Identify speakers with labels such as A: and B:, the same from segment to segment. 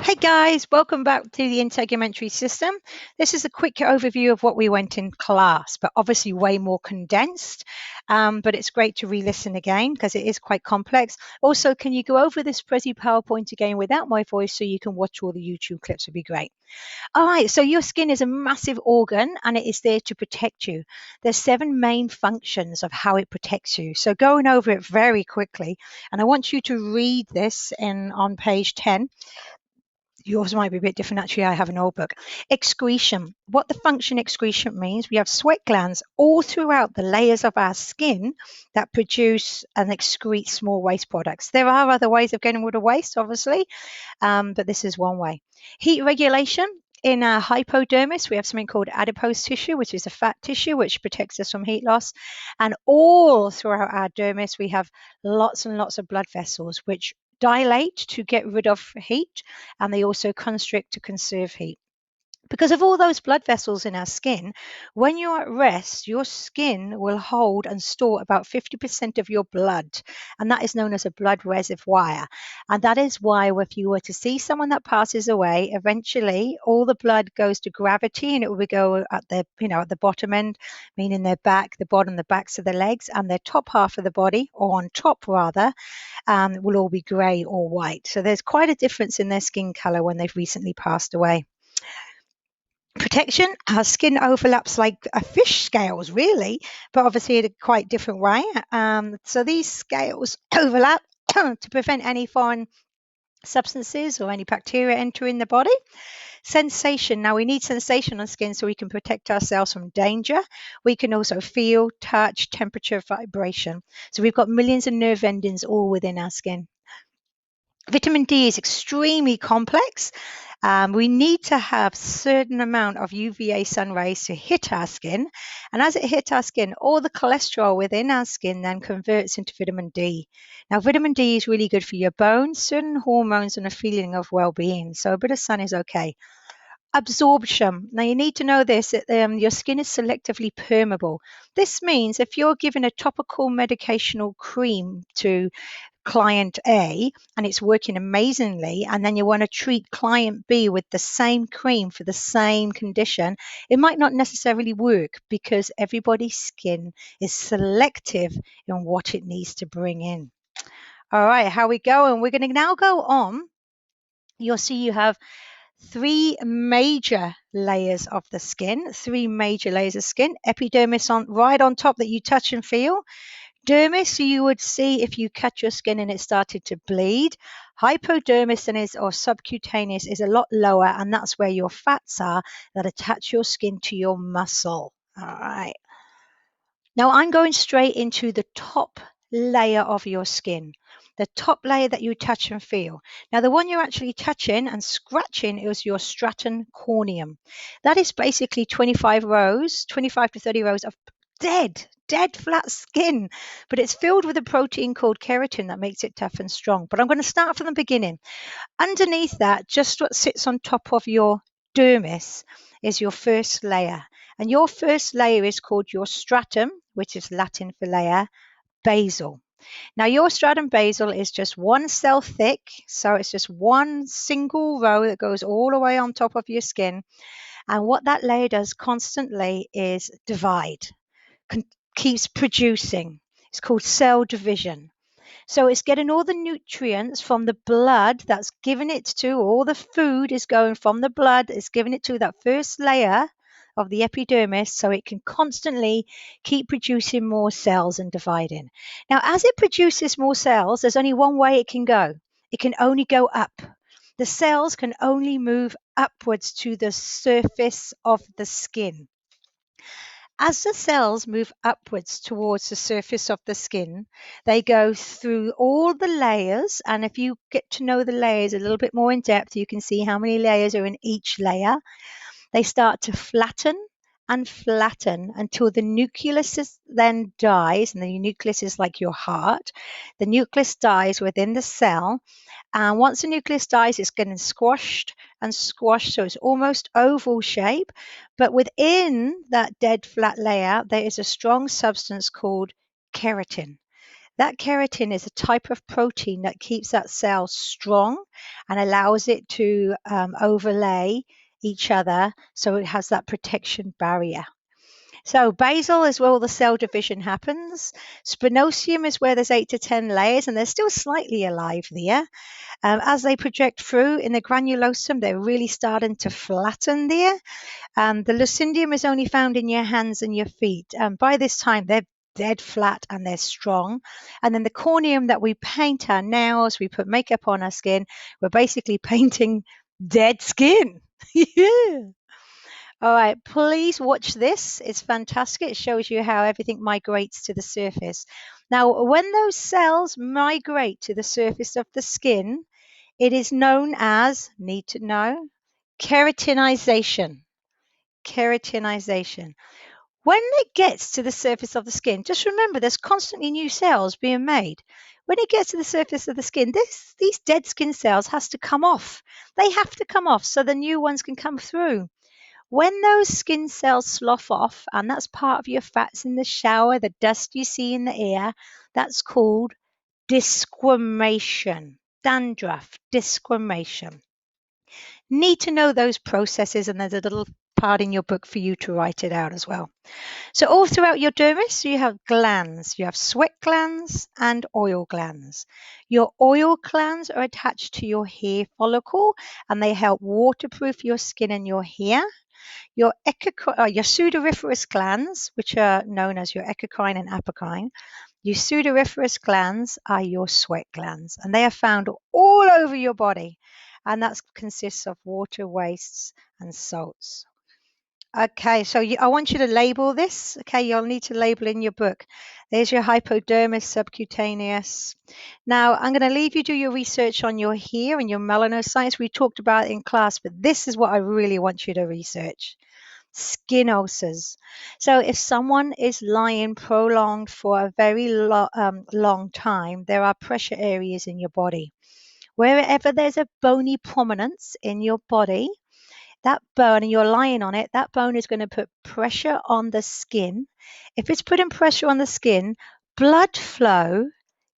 A: Hey guys, welcome back to the integumentary system. This is a quick overview of what we went in class, but obviously way more condensed. But it's great to re-listen again because it is quite complex. Also, can you go over this Prezi PowerPoint again without my voice so you can watch all the YouTube clips? Would be great. All right, so your skin is a massive organ and it is there to protect you. There's 7 main functions of how it protects you. So going over it very quickly, and I want you to read this on page 10. Yours might be a bit different. Actually, I have an old book. Excretion. What the function excretion means, we have sweat glands all throughout the layers of our skin that produce and excrete small waste products. There are other ways of getting rid of waste, obviously, but this is one way. Heat regulation. In our hypodermis, we have something called adipose tissue, which is a fat tissue which protects us from heat loss. And all throughout our dermis, we have lots and lots of blood vessels, which dilate to get rid of heat, and they also constrict to conserve heat. Because of all those blood vessels in our skin, when you're at rest, your skin will hold and store about 50% of your blood, and that is known as a blood reservoir. And that is why if you were to see someone that passes away, eventually all the blood goes to gravity and it will go at the bottom end, meaning their back, the bottom, the backs of the legs, and their top half of the body, or on top rather, will all be grey or white. So there's quite a difference in their skin color when they've recently passed away. Protection, our skin overlaps like a fish scales, really, but obviously in a quite different way. So these scales overlap to prevent any foreign substances or any bacteria entering the body. Sensation. Now we need sensation on skin so we can protect ourselves from danger. We can also feel, touch, temperature, vibration. So we've got millions of nerve endings all within our skin. Vitamin D is extremely complex. We need to have certain amount of UVA sun rays to hit our skin. And as it hits our skin, all the cholesterol within our skin then converts into vitamin D. Now, vitamin D is really good for your bones, certain hormones, and a feeling of well-being. So a bit of sun is okay. Absorption. Now, you need to know this, that your skin is selectively permeable. This means if you're given a topical medicational cream to client A and it's working amazingly, and then you want to treat client B with the same cream for the same condition, it might not necessarily work because everybody's skin is selective in what it needs to bring in. All right, how we go? And we're going to now go on. You'll see you have 3 major layers of the skin, 3 major layers of skin. Epidermis right on top that you touch and feel. Dermis, you would see if you cut your skin and it started to bleed. Hypodermis or subcutaneous is a lot lower, and that's where your fats are that attach your skin to your muscle. All right. Now I'm going straight into the top layer of your skin, the top layer that you touch and feel. Now the one you're actually touching and scratching is your stratum corneum. That is basically 25 to 30 rows of dead flat skin, but it's filled with a protein called keratin that makes it tough and strong. But I'm going to start from the beginning. Underneath that, just what sits on top of your dermis is your first layer. And your first layer is called your stratum, which is Latin for layer, basal. Now, your stratum basal is just 1 cell thick, so it's just one single row that goes all the way on top of your skin. And what that layer does constantly is divide, keeps producing. It's called cell division. So it's getting all the nutrients from the blood that's given it to, all the food is going from the blood, it's giving it to that first layer of the epidermis so it can constantly keep producing more cells and dividing. Now, as it produces more cells, there's only one way it can go. It can only go up. The cells can only move upwards to the surface of the skin. As the cells move upwards towards the surface of the skin, they go through all the layers. And if you get to know the layers a little bit more in depth, you can see how many layers are in each layer. They start to flatten and flatten until the nucleus then dies. And the nucleus is like your heart. The nucleus dies within the cell. And once the nucleus dies, it's getting squashed and squashed, so it's almost oval shape. But within that dead flat layer, there is a strong substance called keratin. That keratin is a type of protein that keeps that cell strong and allows it to overlay each other so it has that protection barrier. So basal is where all the cell division happens. Spanosium is where there's 8 to 10 layers and they're still slightly alive there. As they project through in the granulosum, they're really starting to flatten there. The lucidium is only found in your hands and your feet. By this time, they're dead flat and they're strong. And then the corneum that we paint our nails, we put makeup on our skin, we're basically painting dead skin. Yeah. All right, please watch this. It's fantastic. It shows you how everything migrates to the surface. Now, when those cells migrate to the surface of the skin, it is known as, need to know, keratinization. Keratinization. When it gets to the surface of the skin, just remember there's constantly new cells being made. When it gets to the surface of the skin, these dead skin cells has to come off. They have to come off so the new ones can come through. When those skin cells slough off, and that's part of your fats in the shower, the dust you see in the air, that's called desquamation. Dandruff, desquamation. Need to know those processes, and there's a little part in your book for you to write it out as well. So all throughout your dermis, you have glands. You have sweat glands and oil glands. Your oil glands are attached to your hair follicle, and they help waterproof your skin and your hair. Your sudoriferous glands, which are known as your eccrine and apocrine, your sudoriferous glands are your sweat glands, and they are found all over your body, and that consists of water, wastes, and salts. Okay, so I want you to label this. Okay, you'll need to label in your book. There's your hypodermis subcutaneous. Now, I'm going to leave you do your research on your hair and your melanocytes. We talked about it in class, but this is what I really want you to research. Skin ulcers. So if someone is lying prolonged for a very long time, there are pressure areas in your body. Wherever there's a bony prominence in your body, that bone, and you're lying on it, that bone is going to put pressure on the skin. If it's putting pressure on the skin, blood flow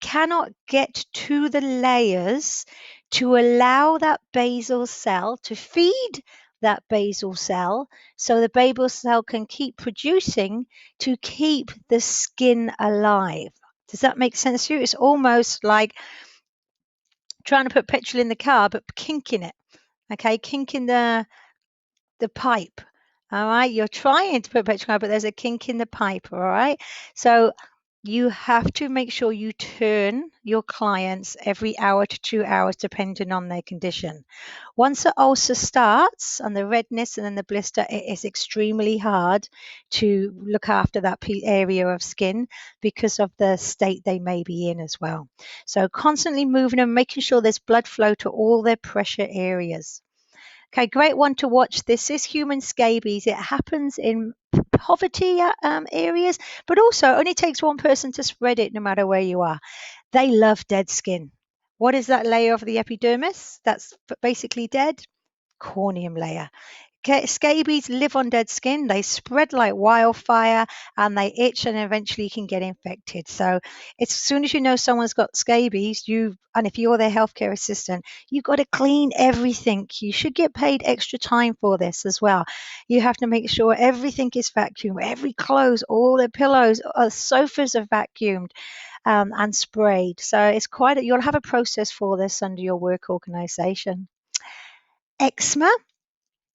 A: cannot get to the layers to allow that basal cell to feed that basal cell so the basal cell can keep producing to keep the skin alive. Does that make sense to you? It's almost like trying to put petrol in the car but kinking it. Okay, kinking the pipe. All right, you're trying to put petrol, but there's a kink in the pipe. All right, so you have to make sure you turn your clients every hour to 2 hours, depending on their condition. Once the ulcer starts and the redness and then the blister, it is extremely hard to look after that area of skin because of the state they may be in as well. So constantly moving them, making sure there's blood flow to all their pressure areas. Okay, great one to watch. This is human scabies. It happens in poverty areas, but also only takes one person to spread it no matter where you are. They love dead skin. What is that layer of the epidermis that's basically dead? Corneum layer. Scabies live on dead skin. They spread like wildfire and they itch and eventually can get infected. So as soon as you know someone's got scabies, and if you're their healthcare assistant, you've got to clean everything. You should get paid extra time for this as well. You have to make sure everything is vacuumed, every clothes, all the pillows, sofas are vacuumed and sprayed. So it's you'll have a process for this under your work organization. Eczema.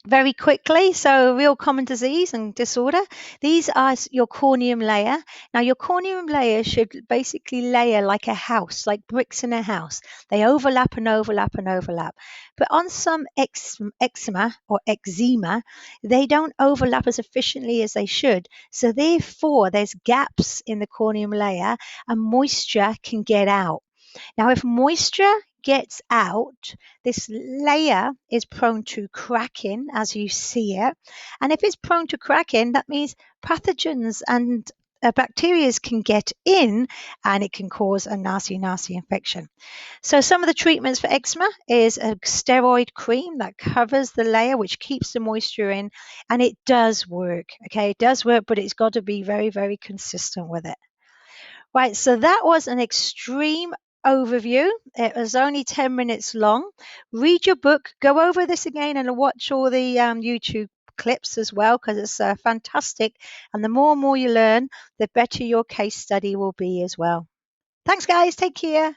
A: Very quickly, so a real common disease and disorder. These are your corneum layer. Now, your corneum layer should basically layer like a house, like bricks in a house. They overlap and overlap and overlap. But on some eczema or eczema, they don't overlap as efficiently as they should. So therefore, there's gaps in the corneum layer and moisture can get out. Now, if moisture gets out, this layer is prone to cracking as you see it. And if it's prone to cracking, that means pathogens and bacteria can get in and it can cause a nasty, nasty infection. So some of the treatments for eczema is a steroid cream that covers the layer, which keeps the moisture in, and it does work. Okay, it does work, but it's got to be very, very consistent with it. Right, so that was an extreme overview. It was only 10 minutes long. Read your book, go over this again, and watch all the YouTube clips as well, because it's fantastic. And the more and more you learn, the better your case study will be as well. Thanks, guys. Take care.